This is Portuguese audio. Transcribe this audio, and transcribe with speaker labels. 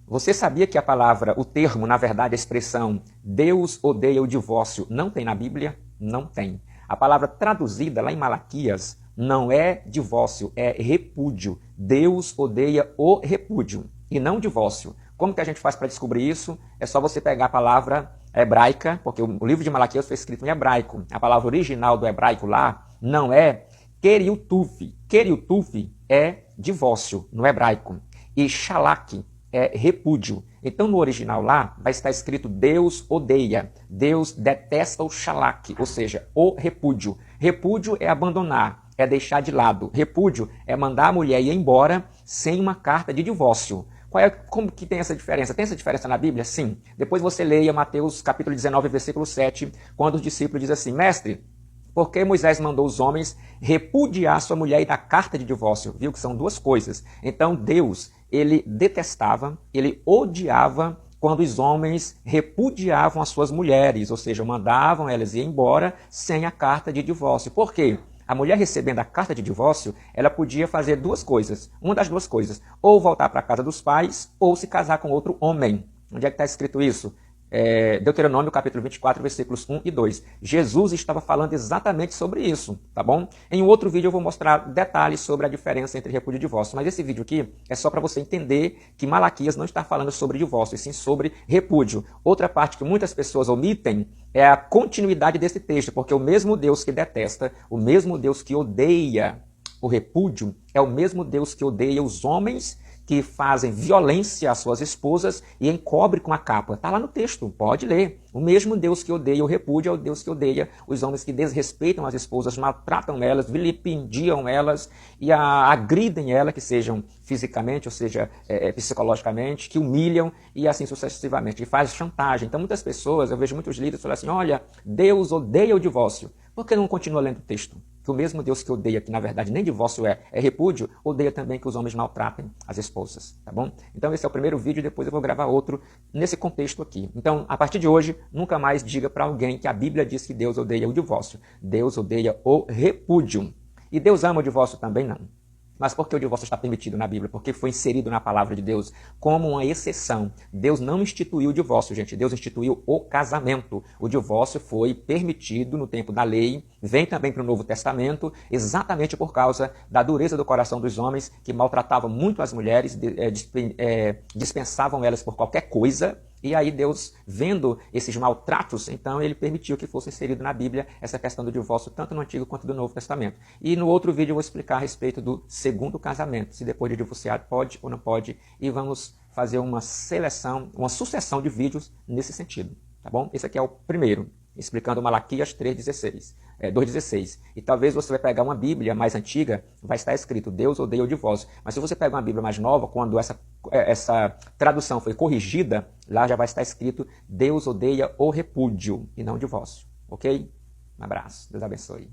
Speaker 1: Você sabia que a palavra, o termo, na verdade, a expressão Deus odeia o divórcio não tem na Bíblia? Não tem. A palavra traduzida lá em Malaquias não é divórcio, é repúdio. Deus odeia o repúdio e não divórcio. Como que a gente faz para descobrir isso? É só você pegar a palavra hebraica, porque o livro de Malaquias foi escrito em hebraico. A palavra original do hebraico lá não é keriutuf. Keriutuf é divórcio no hebraico. E shalak é repúdio. Então, no original lá, vai estar escrito Deus odeia. Deus detesta o shalak, ou seja, o repúdio. Repúdio é abandonar, é deixar de lado. Repúdio é mandar a mulher ir embora sem uma carta de divórcio. Como que tem essa diferença? Tem essa diferença na Bíblia? Sim. Depois você leia Mateus capítulo 19, versículo 7, quando o discípulo diz assim, mestre, por que Moisés mandou os homens repudiar sua mulher e dar carta de divórcio? Viu que são duas coisas. Então Deus, ele detestava, ele odiava quando os homens repudiavam as suas mulheres, ou seja, mandavam elas ir embora sem a carta de divórcio. Por quê? A mulher recebendo a carta de divórcio, ela podia fazer duas coisas, uma das duas coisas, ou voltar para a casa dos pais, ou se casar com outro homem. Onde é que está escrito isso? Deuteronômio capítulo 24, versículos 1 e 2. Jesus estava falando exatamente sobre isso, tá bom? Em um outro vídeo eu vou mostrar detalhes sobre a diferença entre repúdio e divórcio, mas esse vídeo aqui é só para você entender que Malaquias não está falando sobre divórcio, e sim sobre repúdio. Outra parte que muitas pessoas omitem é a continuidade desse texto, porque o mesmo Deus que detesta, o mesmo Deus que odeia o repúdio, é o mesmo Deus que odeia os homens que fazem violência às suas esposas e encobre com a capa. Está lá no texto, pode ler. O mesmo Deus que odeia o repúdio é o Deus que odeia os homens que desrespeitam as esposas, maltratam elas, vilipendiam elas e agridem elas, que sejam fisicamente, ou seja, psicologicamente, que humilham e assim sucessivamente, que faz chantagem. Então muitas pessoas, eu vejo muitos líderes falando assim, olha, Deus odeia o divórcio. Por que não continua lendo o texto? Que o mesmo Deus que odeia, que na verdade nem divórcio é repúdio, odeia também que os homens maltratem as esposas, tá bom? Então esse é o primeiro vídeo, depois eu vou gravar outro nesse contexto aqui. Então, a partir de hoje, nunca mais diga para alguém que a Bíblia diz que Deus odeia o divórcio. Deus odeia o repúdio. E Deus ama o divórcio também? Não. Mas por que o divórcio está permitido na Bíblia? Porque foi inserido na palavra de Deus como uma exceção. Deus não instituiu o divórcio, gente. Deus instituiu o casamento. O divórcio foi permitido no tempo da lei, vem também para o Novo Testamento, exatamente por causa da dureza do coração dos homens, que maltratavam muito as mulheres, dispensavam elas por qualquer coisa. E aí Deus, vendo esses maltratos, então ele permitiu que fosse inserido na Bíblia essa questão do divórcio, tanto no Antigo quanto no Novo Testamento. E no outro vídeo eu vou explicar a respeito do segundo casamento, se depois de divorciado pode ou não pode, e vamos fazer uma seleção, uma sucessão de vídeos nesse sentido, tá bom? Esse aqui é o primeiro, explicando Malaquias 2,16. E talvez você vai pegar uma Bíblia mais antiga, vai estar escrito Deus odeia o divórcio. Mas se você pegar uma Bíblia mais nova, quando essa tradução foi corrigida, lá já vai estar escrito Deus odeia o repúdio e não o divórcio. Ok? Um abraço. Deus abençoe.